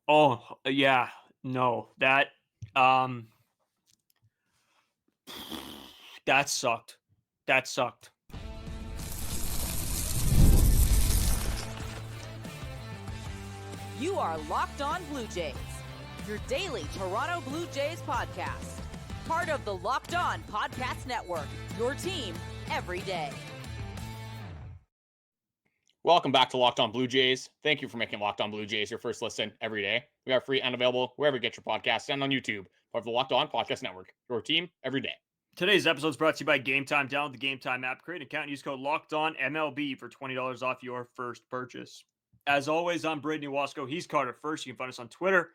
Oh, yeah. No, um, that sucked. That sucked. You are Locked On Blue Jays, your daily Toronto Blue Jays podcast. Part of the Locked On Podcast Network, your team every day. Welcome back to Locked On Blue Jays. Thank you for making Locked On Blue Jays your first listen every day. We are free and available wherever you get your podcasts and on YouTube. Part of the Locked On Podcast Network, your team every day. Today's episode is brought to you by Game Time. Download the Game Time app, create an account, and use code LOCKEDONMLB for $20 off your first purchase. As always, I'm Braden Iwasco. He's Carter First. You can find us on Twitter,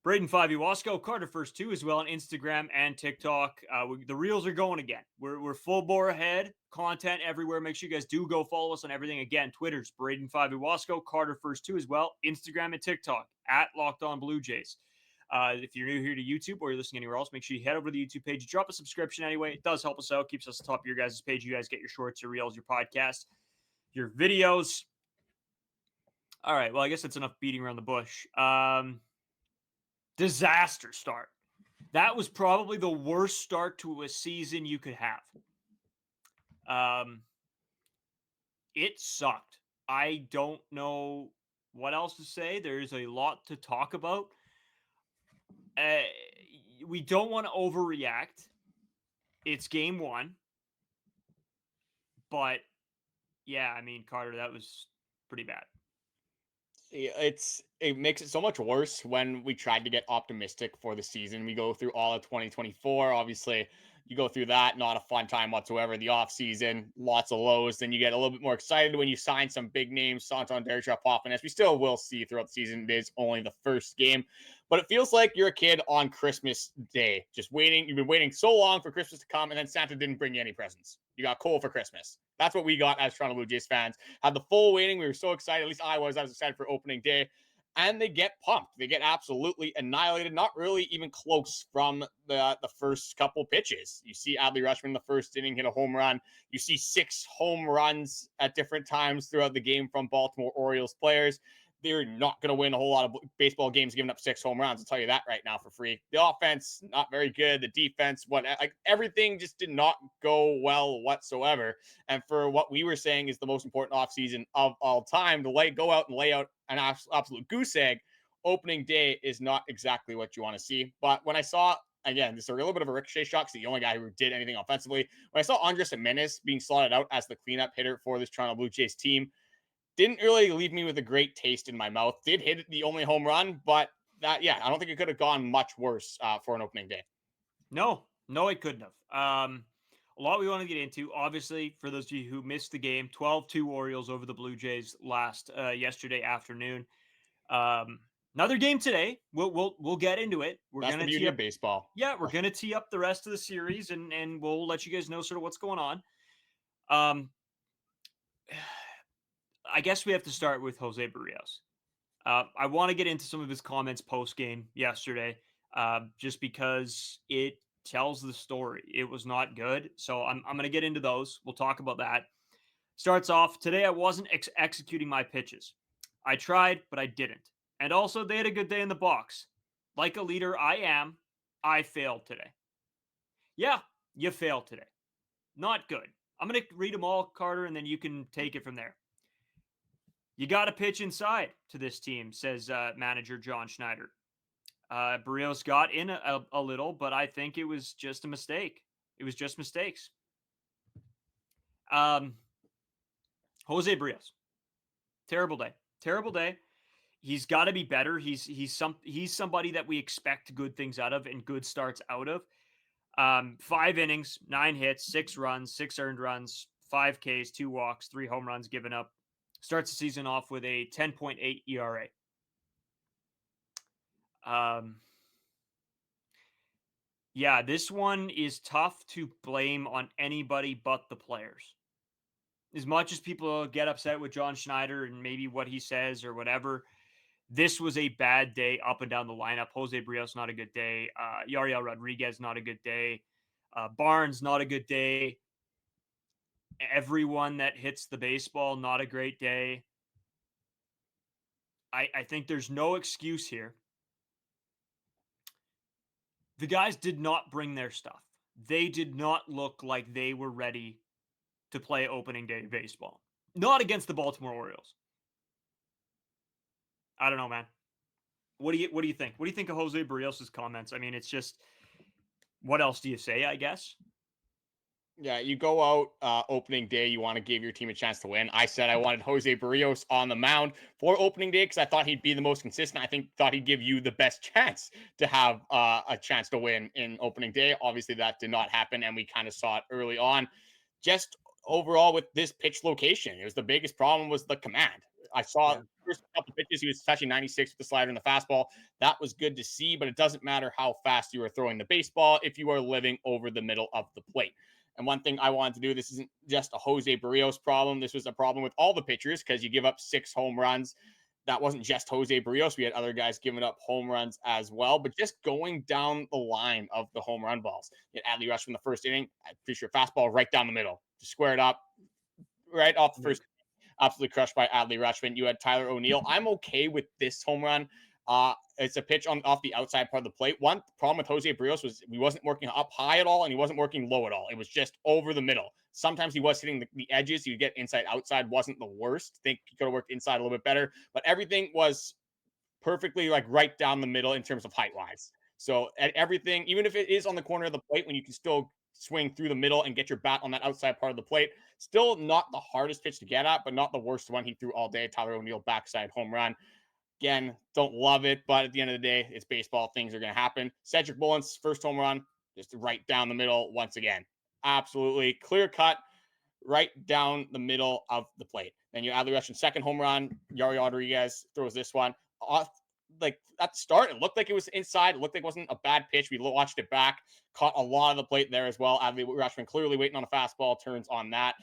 Braden5 Iwasco, Carter First too, as well on Instagram and TikTok. The reels are going again. We're full bore ahead. Content everywhere. Make sure you guys do go follow us on everything. Again, Twitter's Braden5 Iwasco, Carter First too, as well. Instagram and TikTok at Locked On Blue Jays. If you're new here to YouTube or you're listening anywhere else, make sure you head over to the YouTube page. Drop a subscription anyway. It does help us out. Keeps us on top of your guys' page. You guys get your shorts, your reels, your podcasts, your videos. All right. Well, I guess that's enough beating around the bush. Disaster start. That was probably the worst start to a season you could have. It sucked. I don't know what else to say. There's a lot to talk about. We don't want to overreact. It's game one. But, yeah, I mean, Carter, that was pretty bad. It makes it so much worse when we tried to get optimistic for the season. We go through all of 2024. Obviously, you go through that, not a fun time whatsoever. The off season, lots of lows. Then you get a little bit more excited when you sign some big names, Santander, Hoffman, as we still will see throughout the season. It is only the first game, but it feels like you're a kid on Christmas Day, just waiting. You've been waiting so long for Christmas to come, and then Santa didn't bring you any presents. You got coal for Christmas. That's what we got as Toronto Blue Jays fans. Had the full waiting. We were so excited. At least I was. I was excited for opening day. And they get pumped. They get absolutely annihilated. Not really even close from the first couple pitches. You see Adley Rutschman in the first inning hit a home run. You see 6 home runs at different times throughout the game from Baltimore Orioles players. They're not going to win a whole lot of baseball games giving up 6 home runs. I'll tell you that right now for free. The offense, not very good. The defense, everything just did not go well whatsoever. And for what we were saying is the most important offseason of all time, to go out and lay out an absolute goose egg, opening day is not exactly what you want to see. But when I saw, again, this is a little bit of a ricochet shot, because the only guy who did anything offensively, when I saw Andrus Gimenez being slotted out as the cleanup hitter for this Toronto Blue Jays team, didn't really leave me with a great taste in my mouth. Did hit the only home run, but I don't think it could have gone much worse for an opening day. No, it couldn't have. A lot we want to get into. Obviously, for those of you who missed the game, 12-2 Orioles over the Blue Jays yesterday afternoon. Another game today. We'll get into it. That's the beauty of baseball. Yeah, we're gonna tee up the rest of the series, and we'll let you guys know sort of what's going on. I guess we have to start with Jose Berrios. I want to get into some of his comments post-game yesterday, just because it tells the story. It was not good. So I'm going to get into those. We'll talk about that. Starts off, today I wasn't executing my pitches. I tried, but I didn't. And also, they had a good day in the box. Like a leader I am, I failed today. Yeah, you failed today. Not good. I'm going to read them all, Carter, and then you can take it from there. You got to pitch inside to this team, says manager John Schneider. Berrios got in a little, but I think it was just a mistake. It was just mistakes. Jose Berrios, terrible day. He's got to be better. He's somebody that we expect good things out of and good starts out of. 5 innings, 9 hits, 6 runs, 6 earned runs, 5 Ks, 2 walks, 3 home runs given up. Starts the season off with a 10.8 ERA. Yeah, this one is tough to blame on anybody but the players. As much as people get upset with John Schneider and maybe what he says or whatever, this was a bad day up and down the lineup. Jose Berrios, not a good day. Yariel Rodriguez, not a good day. Barnes, not a good day. Everyone that hits the baseball, not a great day. I think there's no excuse here. The guys did not bring their stuff. They did not look like they were ready to play opening day baseball. Not against the Baltimore Orioles. I don't know, man. What do you think? What do you think of Jose Berrios' comments? I mean, it's just, what else do you say, I guess? Yeah, you go out opening day, you want to give your team a chance to win. I said I wanted Jose Berrios on the mound for opening day because I thought he'd be the most consistent. Thought he'd give you the best chance to have a chance to win in opening day. Obviously, that did not happen, and we kind of saw it early on. Just overall with this pitch location, it was the biggest problem was the command. I saw the first couple pitches, he was touching 96 with the slider and the fastball. That was good to see, but it doesn't matter how fast you are throwing the baseball if you are living over the middle of the plate. And one thing I wanted to do, this isn't just a Jose Berrios problem. This was a problem with all the pitchers because you give up 6 home runs. That wasn't just Jose Berrios. We had other guys giving up home runs as well. But just going down the line of the home run balls. You had Adley Rutschman in the first inning. I'm pretty sure fastball right down the middle. Just square it up right off the first. Absolutely crushed by Adley Rutschman. You had Tyler O'Neill. I'm okay with this home run. It's a pitch off the outside part of the plate. One problem with Jose Berrios was he wasn't working up high at all and he wasn't working low at all. It was just over the middle. Sometimes he was hitting the edges. He would get inside, outside. Wasn't the worst. Think he could have worked inside a little bit better, but everything was perfectly like right down the middle in terms of height wise. So at everything, even if it is on the corner of the plate, when you can still swing through the middle and get your bat on that outside part of the plate, still not the hardest pitch to get at, but not the worst one he threw all day. Tyler O'Neill backside home run. Again, don't love it, but at the end of the day, it's baseball. Things are going to happen. Cedric Bullen's first home run, just right down the middle once again. Absolutely clear cut, right down the middle of the plate. Then you Adley Rutschman's second home run. Yariel Rodriguez throws this one off. Like at the start, it looked like it was inside. It looked like it wasn't a bad pitch. We watched it back, caught a lot of the plate there as well. Adley Rutschman clearly waiting on a fastball, turns on that.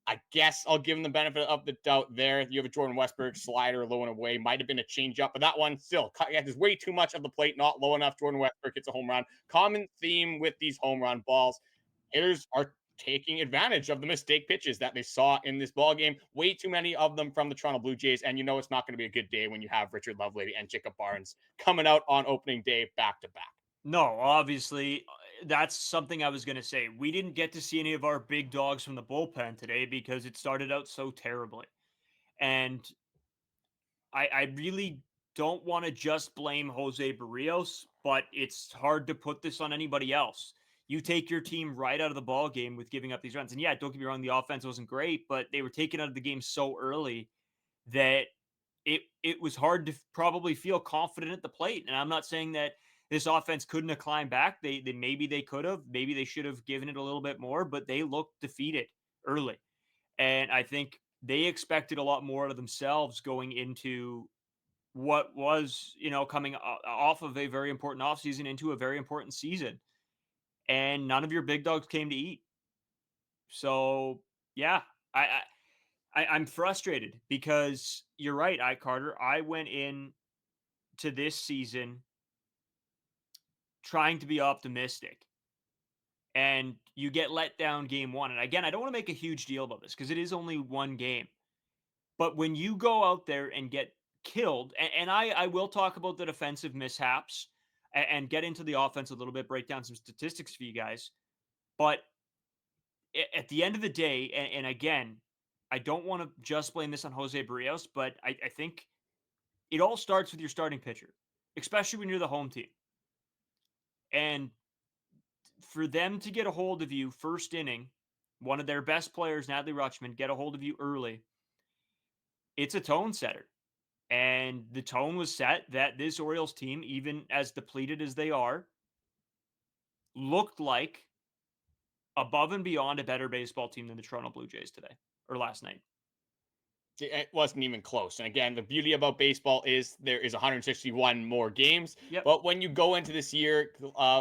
I guess I'll give him the benefit of the doubt there. You have a Jordan Westburg slider low and away. Might have been a changeup, but that one still, there's way too much of the plate, not low enough. Jordan Westburg hits a home run. Common theme with these home run balls. Hitters are taking advantage of the mistake pitches that they saw in this ball game. Way too many of them from the Toronto Blue Jays, and you know it's not going to be a good day when you have Richard Lovelady and Jacob Barnes coming out on opening day back to back. No, obviously, that's something I was going to say. We didn't get to see any of our big dogs from the bullpen today because it started out so terribly. And I really don't want to just blame Jose Berrios, but it's hard to put this on anybody else. You take your team right out of the ball game with giving up these runs. And yeah, don't get me wrong, the offense wasn't great, but they were taken out of the game so early that it was hard to probably feel confident at the plate. And I'm not saying that this offense couldn't have climbed back. They maybe they could have, maybe they should have given it a little bit more, but they looked defeated early. And I think they expected a lot more out of themselves going into what was, coming off of a very important offseason into a very important season. And none of your big dogs came to eat. So yeah, I'm frustrated because you're right, Carter. I went in to this season trying to be optimistic, and you get let down game one. And again, I don't want to make a huge deal about this because it is only one game. But when you go out there and get killed, and I will talk about the defensive mishaps and get into the offense a little bit, break down some statistics for you guys. But at the end of the day, and again, I don't want to just blame this on Jose Berrios, but I think it all starts with your starting pitcher, especially when you're the home team. And for them to get a hold of you first inning, one of their best players, Adley Rutschman, get a hold of you early, it's a tone setter. And the tone was set that this Orioles team, even as depleted as they are, looked like above and beyond a better baseball team than the Toronto Blue Jays today or last night. It wasn't even close. And again, the beauty about baseball is there is 161 more games. Yep. But when you go into this year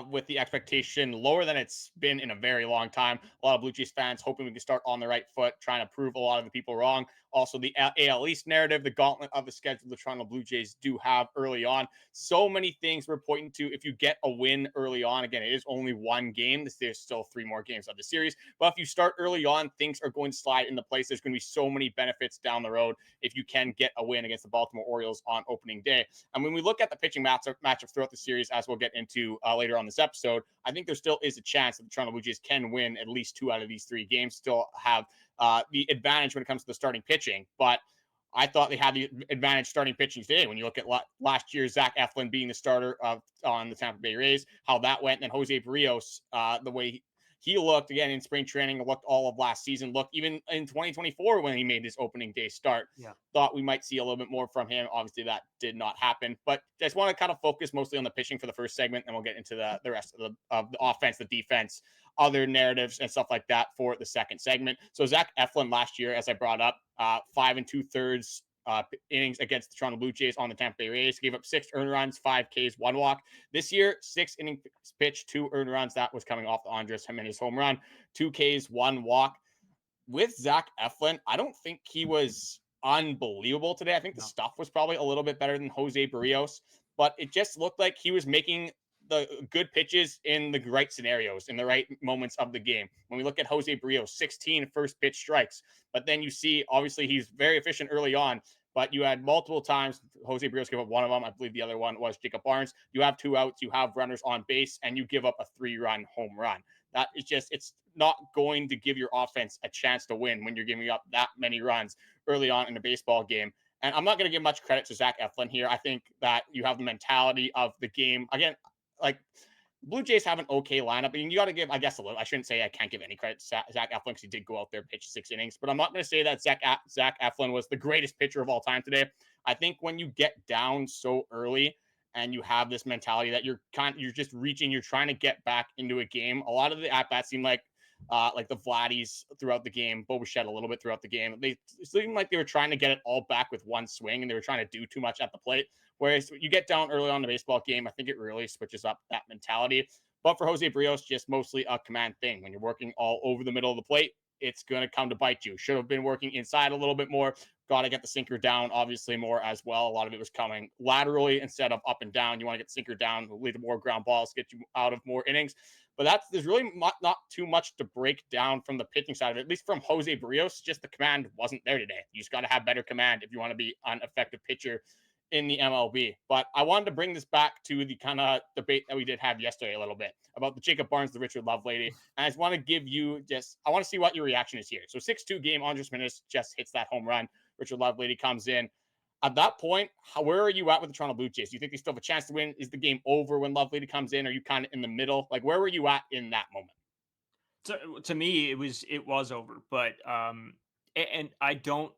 with the expectation lower than it's been in a very long time, a lot of Blue Jays fans hoping we can start on the right foot, trying to prove a lot of the people wrong. Also, the AL East narrative, the gauntlet of the schedule the Toronto Blue Jays do have early on. So many things we're pointing to. If you get a win early on, again, it is only one game. There's still 3 more games of the series. But if you start early on, things are going to slide into place. There's going to be so many benefits down the road if you can get a win against the Baltimore Orioles on opening day. And when we look at the pitching matchup throughout the series, as we'll get into later on this episode, I think there still is a chance that the Toronto Blue Jays can win at least 2 out of these 3 games, still have the advantage when it comes to the starting pitching. But I thought they had the advantage starting pitching today. When you look at last year, Zach Eflin being the starter on the Tampa Bay Rays, how that went, and then Jose Berrios, the way he looked again in spring training, looked all of last season, looked even in 2024 when he made his opening day start. Yeah. Thought we might see a little bit more from him. Obviously, that did not happen. But I just want to kind of focus mostly on the pitching for the first segment, and we'll get into the rest of the offense, the defense, other narratives, and stuff like that for the second segment. So Zach Eflin last year, as I brought up, 5 2/3 innings against the Toronto Blue Jays on the Tampa Bay Rays, gave up 6 earned runs, 5 Ks, 1 walk. This year, 6 innings pitched, 2 earned runs. That was coming off the Andrus Gimenez home run, 2 Ks, 1 walk. With Zach Eflin, I don't think he was unbelievable today. I think the stuff was probably a little bit better than Jose Berrios, but it just looked like he was making the good pitches in the right scenarios, in the right moments of the game. When we look at Jose Berrios, 16 first pitch strikes, but then you see, obviously, he's very efficient early on, but you had multiple times, Jose Berrios gave up one of them. I believe the other one was Jacob Barnes. You have 2 outs, you have runners on base, and you give up a 3-run home run. That is just, it's not going to give your offense a chance to win when you're giving up that many runs early on in a baseball game. And I'm not going to give much credit to Zach Eflin here. I think that you have the mentality of the game. Again, like, Blue Jays have an okay lineup, and you got to give, I guess, a little. I shouldn't say I can't give any credit to Zach Eflin because he did go out there and pitch 6 innings, but I'm not going to say that Zach Eflin was the greatest pitcher of all time today. I think when you get down so early and you have this mentality that you're just reaching, you're trying to get back into a game. A lot of the at bats seem like the Vladdies throughout the game, Bichette a little bit throughout the game. They seemed like they were trying to get it all back with one swing, and they were trying to do too much at the plate. Whereas you get down early on in the baseball game, I think it really switches up that mentality. But for Jose Berrios, just mostly a command thing. When you're working all over the middle of the plate, it's going to come to bite you. Should have been working inside a little bit more. Got to get the sinker down, obviously, more as well. A lot of it was coming laterally instead of up and down. You want to get the sinker down, lead to more ground balls, get you out of more innings. But there's really not too much to break down from the pitching side of it, at least from Jose Berrios. Just the command wasn't there today. You just got to have better command if you want to be an effective pitcher in the MLB. But I wanted to bring this back to the kind of debate that we did have yesterday a little bit about the Jacob Barnes, the Richard Lovelady. And I just want to give you I want to see what your reaction is here. So 6-2 game, Andrus Gimenez just hits that home run. Richard Lovelady comes in. At that point, where are you at with the Toronto Blue Jays? Do you think they still have a chance to win? Is the game over when Lovelady comes in? Are you kind of in the middle? Like, where were you at in that moment? To me, it was over, but and I don't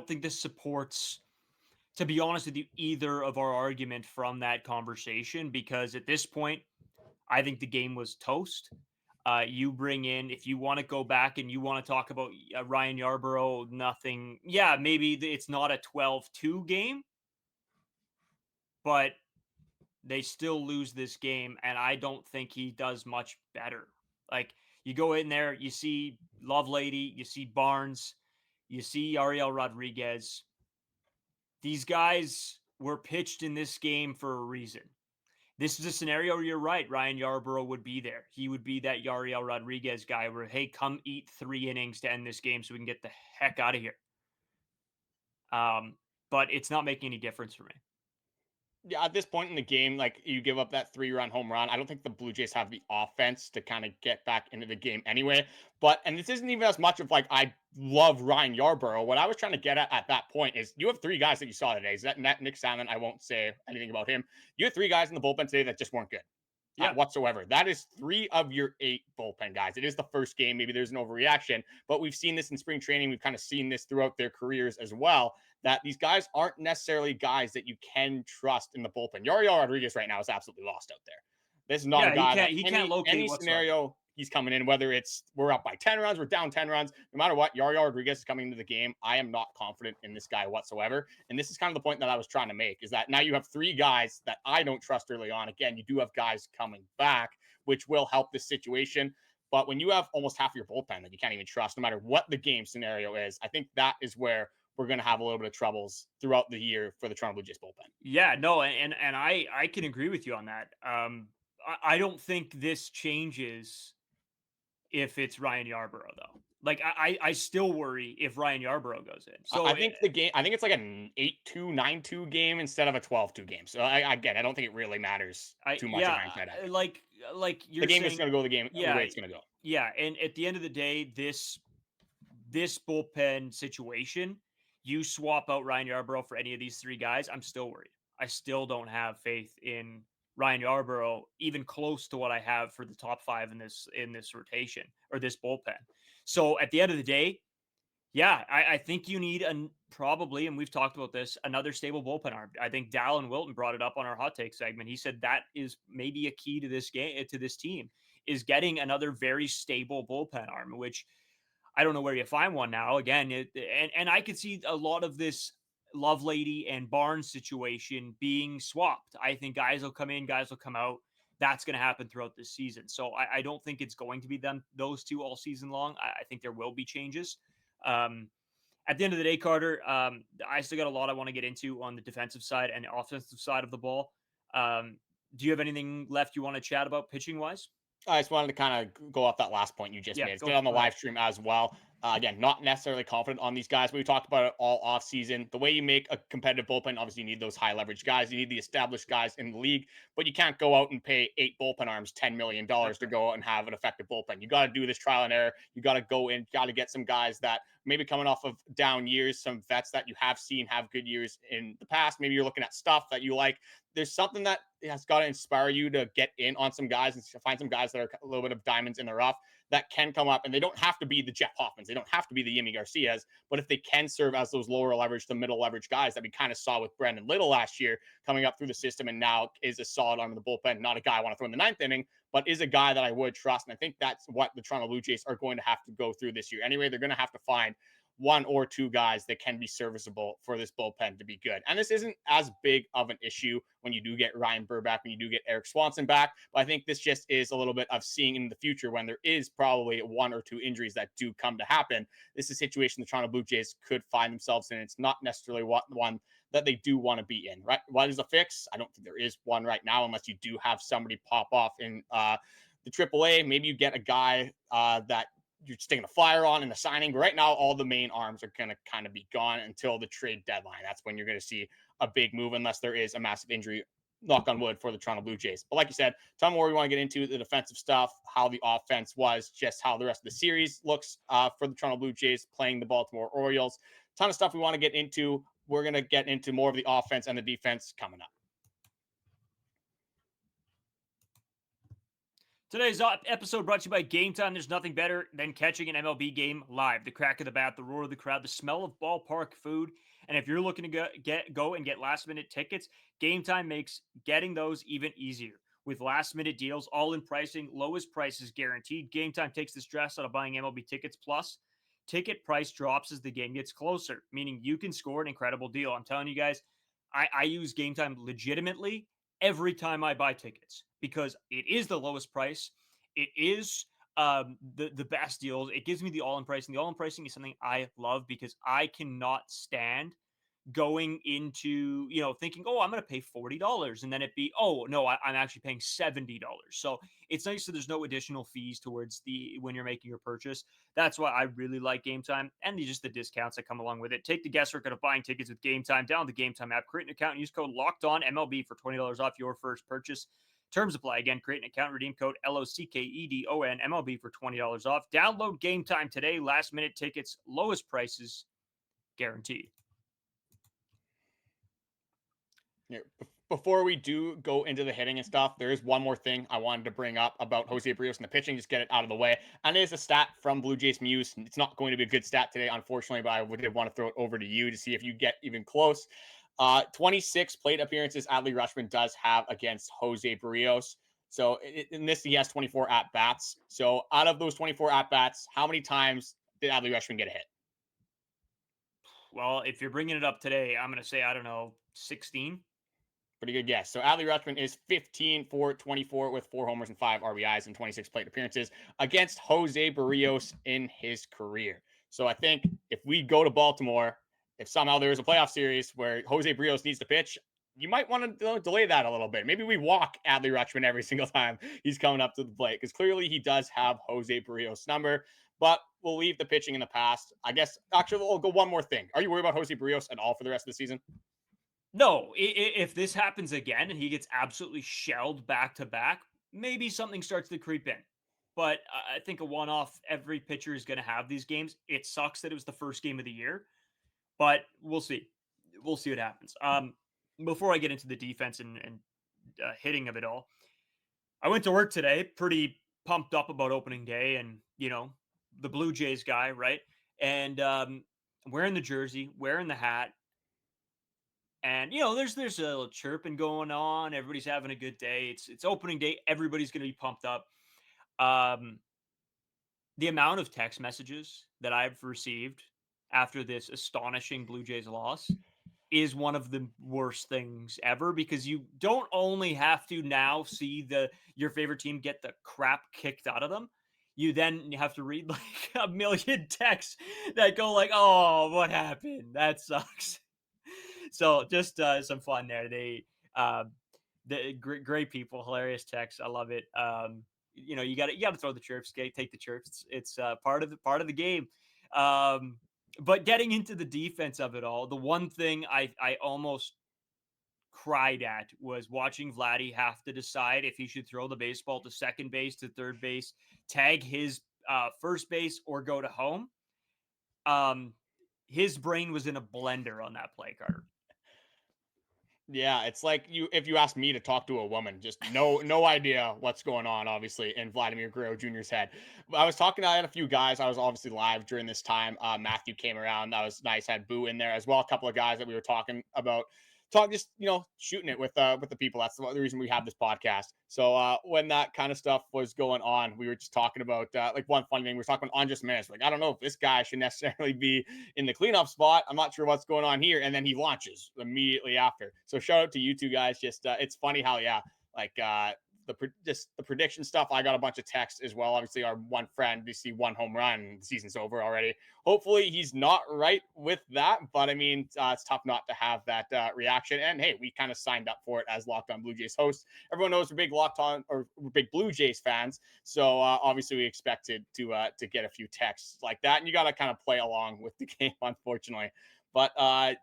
think this supports, to be honest with you, either of our argument from that conversation, because at this point, I think the game was toast. You bring in, if you want to go back and you want to talk about Ryan Yarbrough, nothing. Yeah, maybe it's not a 12-2 game, but they still lose this game, and I don't think he does much better. Like, you go in there, you see Lovelady, you see Barnes, you see Yariel Rodriguez. These guys were pitched in this game for a reason. This is a scenario where you're right. Ryan Yarbrough would be there. He would be that Yariel Rodriguez guy where, hey, come eat 3 innings to end this game so we can get the heck out of here. But it's not making any difference for me. Yeah, at this point in the game, like, you give up that 3-run home run. I don't think the Blue Jays have the offense to kind of get back into the game anyway. And this isn't even as much of like, I love Ryan Yarbrough. What I was trying to get at that point is you have 3 guys that you saw today. Is that Nick Sandlin? I won't say anything about him. You have 3 guys in the bullpen today that just weren't good. Whatsoever. That is 3 of your 8 bullpen guys. It is the first game. Maybe there's an overreaction, but we've seen this in spring training. We've kind of seen this throughout their careers as well, that these guys aren't necessarily guys that you can trust in the bullpen. Yariel Rodriguez right now is absolutely lost out there. This is not a guy he can't locate any scenario he's coming in, whether it's we're up by 10 runs, we're down 10 runs, no matter what, Yariel Rodriguez is coming into the game. I am not confident in this guy whatsoever. And this is kind of the point that I was trying to make, is that now you have 3 guys that I don't trust early on. Again, you do have guys coming back, which will help this situation. But when you have almost half your bullpen that you can't even trust, no matter what the game scenario is, I think that is where we're going to have a little bit of troubles throughout the year for the Toronto Blue Jays bullpen. Yeah, no, and I can agree with you on that. I don't think this changes if it's Ryan Yarbrough though. Like I still worry if Ryan Yarbrough goes in. So I think the game, I think it's like an 8-2, 9-2 game instead of a 12-2 game. So again, I don't think it really matters too much if Ryan's not out. Like you're the game saying, is going to go the yeah, way it's going to go. Yeah, and at the end of the day, this bullpen situation, you swap out Ryan Yarbrough for any of these three guys, I'm still worried. I still don't have faith in Ryan Yarbrough, even close to what I have for the top five in this rotation or this bullpen. So at the end of the day, yeah, I think you need probably, and we've talked about this, another stable bullpen arm. I think Dallin Wilton brought it up on our hot take segment. He said that is maybe a key to this game, to this team, is getting another very stable bullpen arm, which I don't know where you find one now. Again, and I could see a lot of this Lovelady and Barnes situation being swapped. I think guys will come in, guys will come out. That's going to happen throughout this season. So I don't think it's going to be those two all season long. I think there will be changes. At the end of the day, Carter, I still got a lot I want to get into on the defensive side and the offensive side of the ball. Do you have anything left you want to chat about pitching wise? I just wanted to kind of go off that last point you just made. It's good on the live stream as well. Again, not necessarily confident on these guys, but we talked about it all off season. The way you make a competitive bullpen, obviously you need those high leverage guys. You need the established guys in the league, but you can't go out and pay 8 bullpen arms $10 million to go out and have an effective bullpen. You got to do this trial and error. You got to go in, got to get some guys that maybe coming off of down years, some vets that you have seen have good years in the past. Maybe you're looking at stuff that you like. There's something that has got to inspire you to get in on some guys and find some guys that are a little bit of diamonds in the rough that can come up. And they don't have to be the Jeff Hoffmans. They don't have to be the Yimi Garcias. But if they can serve as those lower leverage to middle leverage guys that we kind of saw with Brandon Little last year coming up through the system and now is a solid arm in the bullpen, not a guy I want to throw in the 9th inning, but is a guy that I would trust. And I think that's what the Toronto Blue Jays are going to have to go through this year. Anyway, they're going to have to find 1 or 2 guys that can be serviceable for this bullpen to be good. And this isn't as big of an issue when you do get Ryan Burr back, when you do get Erik Swanson back. But I think this just is a little bit of seeing in the future when there is probably 1 or 2 injuries that do come to happen. This is a situation the Toronto Blue Jays could find themselves in. It's not necessarily one that they do want to be in, right? What is a fix? I don't think there is one right now, unless you do have somebody pop off in the AAA. Maybe you get a guy that you're sticking a flyer on in the signing. But right now, all the main arms are going to kind of be gone until the trade deadline. That's when you're going to see a big move, unless there is a massive injury, knock on wood, for the Toronto Blue Jays. But like you said, ton more we want to get into the defensive stuff, how the offense was, just how the rest of the series looks for the Toronto Blue Jays playing the Baltimore Orioles. Ton of stuff we want to get into. We're going to get into more of the offense and the defense coming up. Today's episode brought to you by Game Time. There's nothing better than catching an MLB game live. The crack of the bat, the roar of the crowd, the smell of ballpark food. And if you're looking to go and get last-minute tickets, Game Time makes getting those even easier. With last-minute deals, all-in pricing, lowest prices guaranteed. Game Time takes the stress out of buying MLB tickets. Plus, ticket price drops as the game gets closer, meaning you can score an incredible deal. I'm telling you guys, I use Game Time legitimately every time I buy tickets because it is the lowest price. It is the best deals. It gives me the all-in pricing. The all-in pricing is something I love because I cannot stand going into, thinking, oh, I'm going to pay $40 and then it be, oh, no, I'm actually paying $70. So it's nice that there's no additional fees towards when you're making your purchase. That's why I really like Game Time and just the discounts that come along with it. Take the guesswork out of buying tickets with Game Time. Download the Game Time app, create an account, and use code LOCKEDONMLB for $20 off your first purchase. Terms apply. Again, create an account, redeem code LOCKEDON MLB for $20 off. Download Game Time today. Last minute tickets, lowest prices guaranteed. Before we do go into the hitting and stuff, there is one more thing I wanted to bring up about Jose Berrios and the pitching, just get it out of the way. And it is a stat from Blue Jays Muse. It's not going to be a good stat today, unfortunately, but I did want to throw it over to you to see if you get even close. 26 plate appearances Adley Rutschman does have against Jose Berrios. So in this, he has 24 at-bats. So out of those 24 at-bats, how many times did Adley Rutschman get a hit? Well, if you're bringing it up today, I'm going to say, I don't know, 16. Pretty good guess. So Adley Rutschman is 15 for 24 with 4 homers and 5 RBIs and 26 plate appearances against Jose Berrios in his career. So I think if we go to Baltimore, if somehow there is a playoff series where Jose Berrios needs to pitch, you might want to delay that a little bit. Maybe we walk Adley Rutschman every single time he's coming up to the plate, because clearly he does have Jose Berrios' number. But we'll leave the pitching in the past. I guess, actually, we'll go one more thing. Are you worried about Jose Berrios at all for the rest of the season? No, if this happens again and he gets absolutely shelled back to back, maybe something starts to creep in. But I think a one-off, every pitcher is going to have these games. It sucks that it was the first game of the year, but we'll see. We'll see what happens. Before I get into the defense and hitting of it all, I went to work today pretty pumped up about opening day and, the Blue Jays guy, right? And wearing the jersey, wearing the hat. And there's a little chirping going on. Everybody's having a good day. It's opening day. Everybody's going to be pumped up. The amount of text messages that I've received after this astonishing Blue Jays loss is one of the worst things ever, because you don't only have to now see your favorite team get the crap kicked out of them. You then have to read like a million texts that go like, "Oh, what happened? That sucks." So just some fun there. The great people, hilarious text. I love it. You got to throw the chirps, take the chirps. It's part of the game. But getting into the defense of it all, the one thing I almost cried at was watching Vladdy have to decide if he should throw the baseball to second base, to third base, tag his first base, or go to home. His brain was in a blender on that play, Carter. Yeah, it's like if you ask me to talk to a woman, just no idea what's going on, obviously, in Vladimir Guerrero Jr.'s head. I had a few guys. I was obviously live during this time. Matthew came around. That was nice. Had Boo in there as well. A couple of guys that we were talking about. Shooting it with the people. That's the reason we have this podcast. So when that kind of stuff was going on, we were just talking about one funny thing. We were talking about Andrus Jimenez. Like, I don't know if this guy should necessarily be in the cleanup spot. I'm not sure what's going on here. And then he launches immediately after. So shout out to you two guys. Just it's funny how the prediction stuff. I got a bunch of texts as well. Obviously, our one friend, we see 1 home run. The season's over already. Hopefully, he's not right with that. But I mean, it's tough not to have that reaction. And hey, we kind of signed up for it as Locked On Blue Jays hosts. Everyone knows we're big we're big Blue Jays fans. So obviously, we expected to get a few texts like that. And you got to kind of play along with the game, unfortunately. But that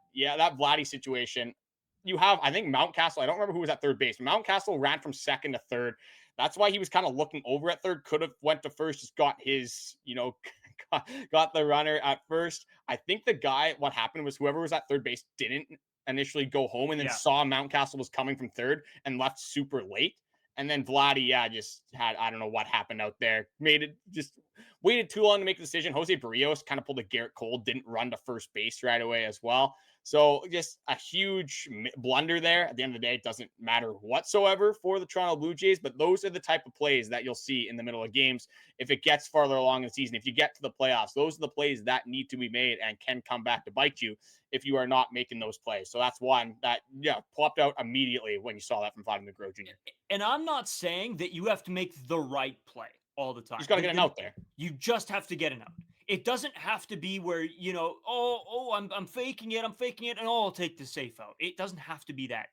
Vladdy situation. You have, I think, Mountcastle. I don't remember who was at third base. Mountcastle ran from second to third. That's why he was kind of looking over at third. Could have went to first, just got his, got the runner at first. I think what happened was whoever was at third base didn't initially go home and then saw Mountcastle was coming from third and left super late. And then Vladdy, just had, I don't know what happened out there. Waited too long to make the decision. Jose Berrios kind of pulled a Garrett Cole, didn't run to first base right away as well. So just a huge blunder there. At the end of the day, it doesn't matter whatsoever for the Toronto Blue Jays, but those are the type of plays that you'll see in the middle of games. If it gets farther along in the season, if you get to the playoffs, those are the plays that need to be made and can come back to bite you if you are not making those plays. So that's one that, popped out immediately when you saw that from Vladimir Guerrero Jr. And I'm not saying that you have to make the right play all the time. You just got to get an out there. You just have to get an out. It doesn't have to be where, I'm faking it, and I'll take the safe out. It doesn't have to be that.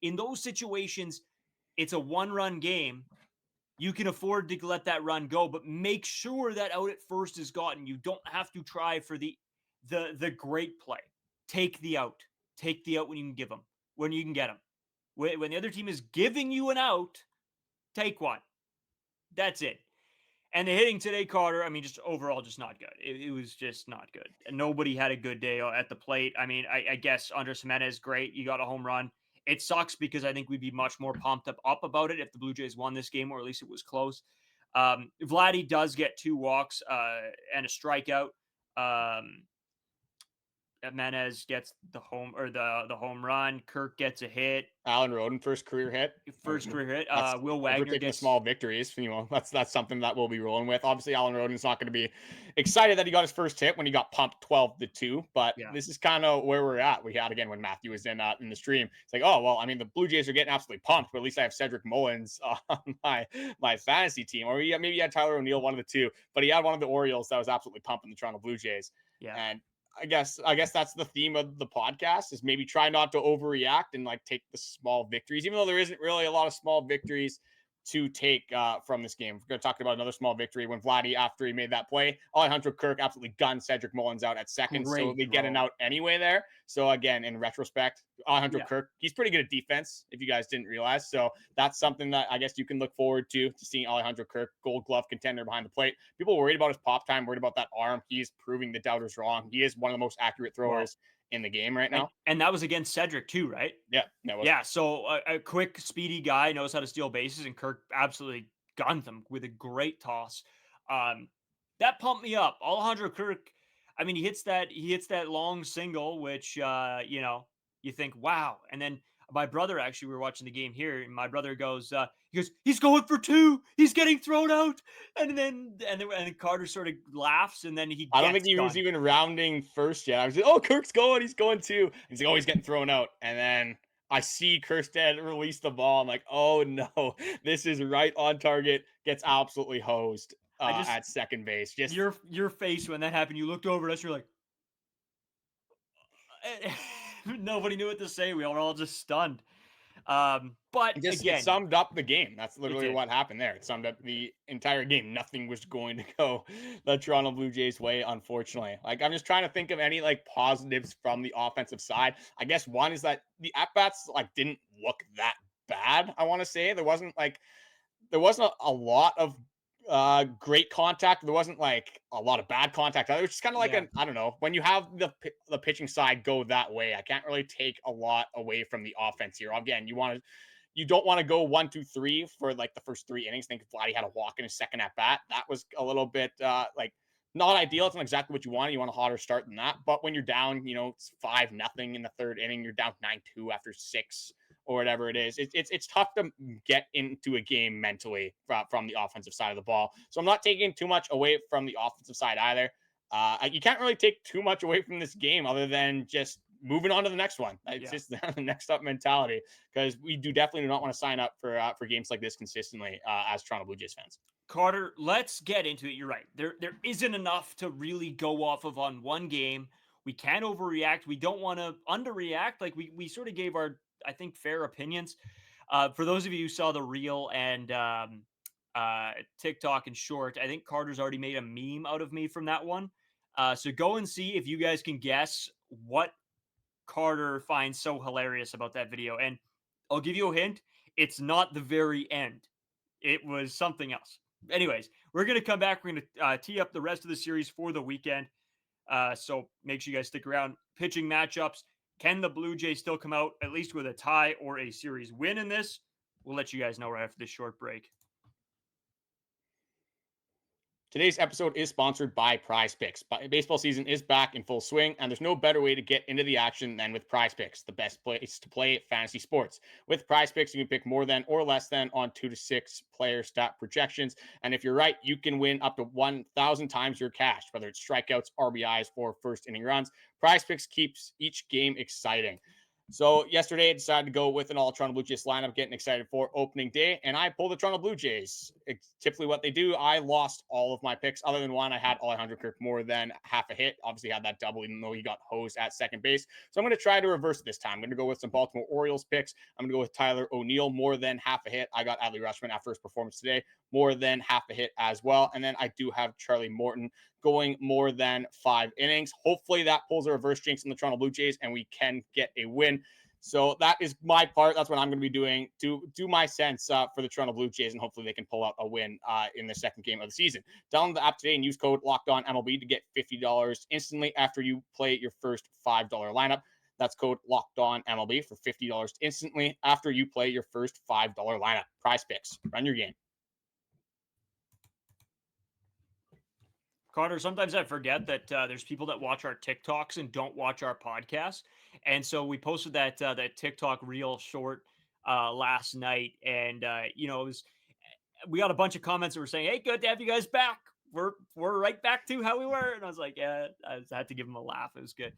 In those situations, it's a one-run game. You can afford to let that run go, but make sure that out at first is gotten. You don't have to try for the great play. Take the out. Take the out when you can give them, when you can get them. When the other team is giving you an out, take one. That's it. And the hitting today, Carter, I mean, just overall, just not good. It was just not good. And nobody had a good day at the plate. I mean, I guess Andrus Jimenez, great. You got a home run. It sucks because I think we'd be much more pumped up about it if the Blue Jays won this game, or at least it was close. Vladdy does get 2 walks and a strikeout. Gimenez gets the home or the home run. Kirk gets a hit. Alan Roden, first career hit. First career hit. That's, Will if Wagner we're taking the gets small victories. That's something that we'll be rolling with. Obviously, Alan Roden's not going to be excited that he got his first hit when he got pumped 12-2. But this is kind of where we're at. We had again when Matthew was in the stream. It's like, oh well, I mean the Blue Jays are getting absolutely pumped, but at least I have Cedric Mullins on my fantasy team, or maybe he had Tyler O'Neill, one of the two. But he had one of the Orioles that was absolutely pumping the Toronto Blue Jays. Yeah. And I guess that's the theme of the podcast is maybe try not to overreact and like take the small victories, even though there isn't really a lot of small victories to take from this game. We're going to talk about another small victory when Vladdy, after he made that play, Alejandro Kirk absolutely gunned Cedric Mullins out at second. So they get an out anyway there. So again, in retrospect, Alejandro Kirk, he's pretty good at defense, if you guys didn't realize. So that's something that I guess you can look forward to seeing Alejandro Kirk, Gold Glove contender behind the plate. People worried about his pop time, worried about that arm. He is proving the doubters wrong. He is one of the most accurate throwers in the game right now. And that was against Cedric too, right? Yeah. So a quick, speedy guy knows how to steal bases, and Kirk absolutely gunned him with a great toss. That pumped me up. Alejandro Kirk, I mean, he hits that long single, which you think, wow. And then my brother, actually, we were watching the game here, and my brother goes, he's going for two. He's getting thrown out. And then Carter sort of laughs, and then I don't think he was even rounding first yet. I was like, oh, Kirk's going. He's going too. He's like, oh, he's getting thrown out. And then I see Kirkstead release the ball. I'm like, oh no, this is right on target. Gets absolutely hosed at second base. Just your face when that happened. You looked over at us. You're like, nobody knew what to say. We were all just stunned. But again, it summed up the game. That's literally what happened there. It summed up the entire game. Nothing was going to go the Toronto Blue Jays way, unfortunately. Like, I'm just trying to think of any like positives from the offensive side. I guess one is that the at-bats like didn't look that bad. I want to say there wasn't a lot of great contact. There wasn't like a lot of bad contact. It was just kind of like I don't know, when you have the pitching side go that way, I can't really take a lot away from the offense here. Again, you don't want to go 1, 2, 3 for like the first 3 innings. I think Vladdy had a walk in his second at bat. That was a little bit like not ideal. It's not exactly what you want. You want a hotter start than that. But when you're down, it's 5-0 in the third inning, you're down 9-2 after 6 or whatever it is. It's tough to get into a game mentally from the offensive side of the ball. So I'm not taking too much away from the offensive side either. You can't really take too much away from this game other than just moving on to the next one. It's just the next up mentality, because we definitely do not want to sign up for games like this consistently as Toronto Blue Jays fans. Carter, let's get into it. You're right. There isn't enough to really go off of on one game. We can't overreact. We don't want to underreact. Like we sort of gave our, I think, fair opinions. For those of you who saw the reel and TikTok and short, I think Carter's already made a meme out of me from that one. So go and see if you guys can guess what Carter finds so hilarious about that video. And I'll give you a hint. It's not the very end. It was something else. Anyways, we're going to come back. We're going to tee up the rest of the series for the weekend. So make sure you guys stick around. Pitching matchups. Can the Blue Jays still come out at least with a tie or a series win in this? We'll let you guys know right after this short break. Today's episode is sponsored by Prize Picks. Baseball season is back in full swing, and there's no better way to get into the action than with Prize Picks, the best place to play fantasy sports. With Prize Picks, you can pick more than or less than on 2 to 6 player stat projections, and if you're right, you can win up to 1,000 times your cash, whether it's strikeouts, RBIs, or first inning runs. Prize Picks keeps each game exciting. So yesterday I decided to go with an all Toronto Blue Jays lineup, getting excited for opening day, and I pulled the Toronto Blue Jays. It's typically what they do. I lost all of my picks other than one. I had Alejandro Kirk more than half a hit. Obviously had that double, even though he got hosed at second base. So I'm going to try to reverse it this time. I'm going to go with some Baltimore Orioles picks. I'm going to go with Tyler O'Neill more than half a hit. I got Adley Rutschman after his performance today, more than half a hit as well. And then I do have Charlie Morton going more than 5 innings. Hopefully that pulls a reverse jinx in the Toronto Blue Jays and we can get a win. So that is my part. That's what I'm going to be doing to do my sense for the Toronto Blue Jays, and hopefully they can pull out a win in the second game of the season. Download the app today and use code LOCKEDONMLB to get $50 instantly after you play your first $5 lineup. That's code LOCKEDONMLB for $50 instantly after you play your first $5 lineup. Prize Picks. Run your game. Carter, sometimes I forget that there's people that watch our TikToks and don't watch our podcast. And so we posted that TikTok reel short last night, and it was we got a bunch of comments that were saying, "Hey, good to have you guys back. We're right back to how we were." And I was like, "Yeah," I had to give them a laugh. It was good.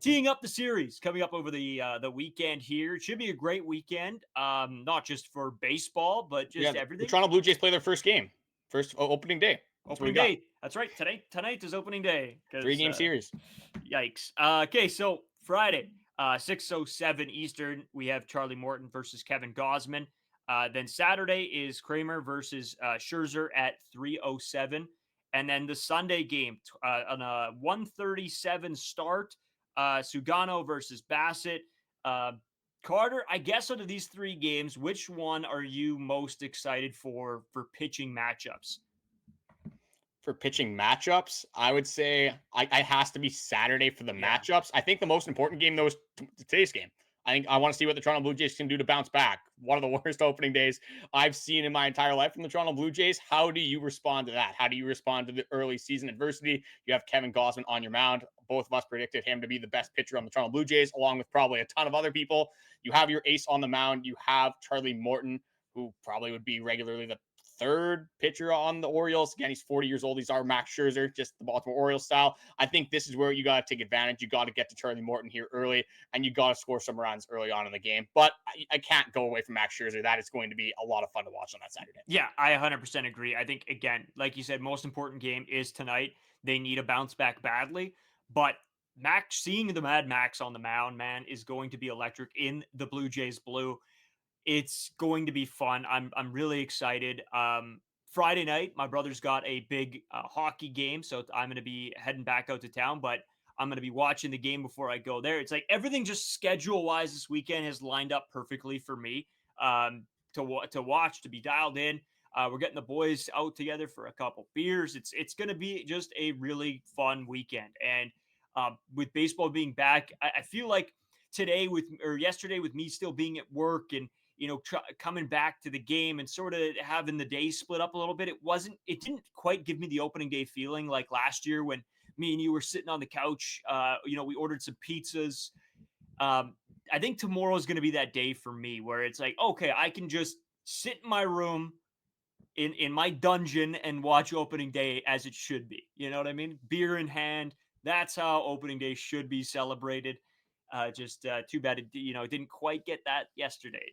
Teeing up the series coming up over the weekend here. It should be a great weekend. Not just for baseball, but just The everything. Toronto Blue Jays play their first game, opening day. That's Opening day. That's right. Tonight is opening day. 3-game series. Yikes. Okay, so Friday, 6:07 Eastern, we have Charlie Morton versus Kevin Gausman. Then Saturday is Kramer versus Scherzer at 3:07. And then the Sunday game on a 1:37 start, Sugano versus Bassitt. Carter, I guess out of these three games, which one are you most excited for pitching matchups? For pitching matchups, I would say it has to be Saturday for the matchups. I think the most important game, though, is today's game. I want to see what the Toronto Blue Jays can do to bounce back. One of the worst opening days I've seen in my entire life from the Toronto Blue Jays. How do you respond to that? How do you respond to the early season adversity? You have Kevin Gausman on your mound. Both of us predicted him to be the best pitcher on the Toronto Blue Jays, along with probably a ton of other people. You have your ace on the mound. You have Charlie Morton, who probably would be regularly the third pitcher on the Orioles. Again, he's 40 years old. He's our Max Scherzer, just the Baltimore Orioles style. I think this is where you got to take advantage. You got to get to Charlie Morton here early, and you got to score some runs early on in the game. But I can't go away from Max Scherzer. That is going to be a lot of fun to watch on that Saturday. Yeah, I 100% agree. I think, again, like you said, most important game is tonight. They need a bounce back badly, but Max, seeing the Mad Max on the mound, man, is going to be electric in the Blue Jays blue. It's going to be fun. I'm really excited. Friday night, my brother's got a big hockey game, so I'm going to be heading back out to town, but I'm going to be watching the game before I go there. It's like everything just schedule-wise this weekend has lined up perfectly for me to watch, to be dialed in. We're getting the boys out together for a couple beers. It's going to be just a really fun weekend. And with baseball being back, I feel like yesterday with me still being at work and coming back to the game and sort of having the day split up a little bit, it didn't quite give me the opening day feeling like last year when me and you were sitting on the couch. We ordered some pizzas. I think tomorrow is going to be that day for me where it's like, okay, I can just sit in my room in my dungeon and watch opening day as it should be. You know what I mean? Beer in hand. That's how opening day should be celebrated. Just too bad it didn't quite get that yesterday.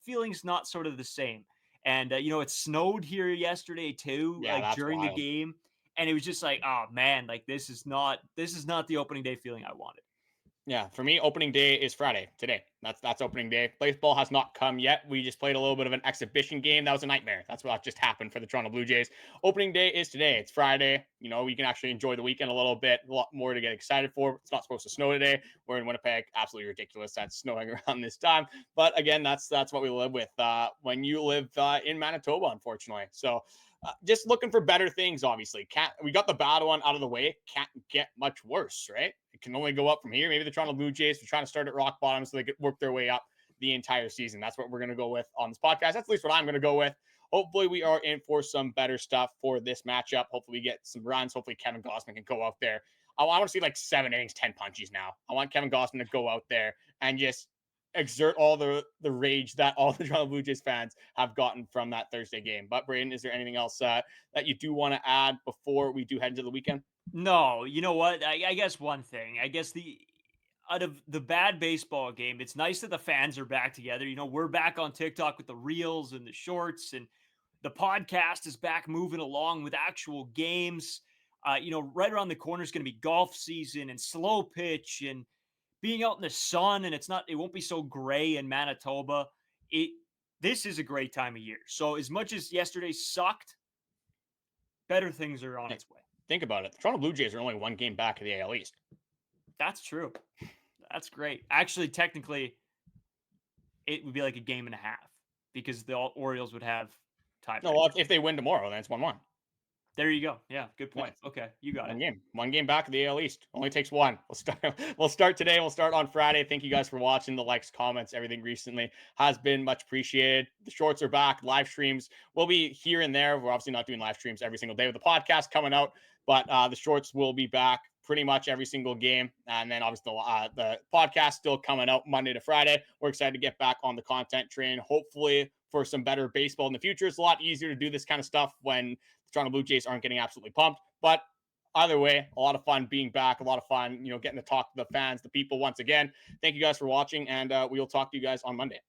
Feelings not sort of the same. And it snowed here yesterday too, during the game, and it was just like, oh man, like this is not the opening day feeling I wanted. Yeah, for me, opening day is Friday, today. That's opening day. Baseball has not come yet. We just played a little bit of an exhibition game. That was a nightmare. That's what just happened for the Toronto Blue Jays. Opening day is today. It's Friday. We can actually enjoy the weekend a little bit. A lot more to get excited for. It's not supposed to snow today. We're in Winnipeg. Absolutely ridiculous that's snowing around this time. But again, that's what we live with when you live in Manitoba, unfortunately. So just looking for better things, obviously. We got the bad one out of the way. Can't get much worse, right? It can only go up from here. Maybe the Toronto Blue Jays are trying to start at rock bottom so they could work their way up the entire season. That's what we're going to go with on this podcast. That's at least what I'm going to go with. Hopefully we are in for some better stuff for this matchup. Hopefully we get some runs. Hopefully Kevin Gausman can go out there. I want to see like 7 innings, 10 punchies now. I want Kevin Gausman to go out there and just exert all the rage that all the Toronto Blue Jays fans have gotten from that Thursday game. But Braden, is there anything else that you do want to add before we do head into the weekend? No, you know what? I guess one thing. I guess out of the bad baseball game, it's nice that the fans are back together. We're back on TikTok with the reels and the shorts, and the podcast is back moving along with actual games. Right around the corner is going to be golf season and slow pitch and being out in the sun, and it won't be so gray in Manitoba. This is a great time of year. So as much as yesterday sucked, better things are on its way. Think about it. The Toronto Blue Jays are only 1 game back of the AL East. That's true. That's great. Actually, technically, it would be like a game and a half because the Orioles would have tiebreakers. No, well, if they win tomorrow, then it's 1-1. There you go. Yeah, good point. Okay, you got it. One game back of the AL East. Only takes one. We'll start today. We'll start on Friday. Thank you guys for watching. The likes, comments, everything recently has been much appreciated. The shorts are back. Live streams will be here and there. We're obviously not doing live streams every single day with the podcast coming out, but the shorts will be back pretty much every single game. And then obviously the podcast still coming out Monday to Friday. We're excited to get back on the content train, hopefully for some better baseball in the future. It's a lot easier to do this kind of stuff when the Toronto Blue Jays aren't getting absolutely pumped. But either way, a lot of fun being back, a lot of fun, getting to talk to the fans, the people once again. Thank you guys for watching, and we will talk to you guys on Monday.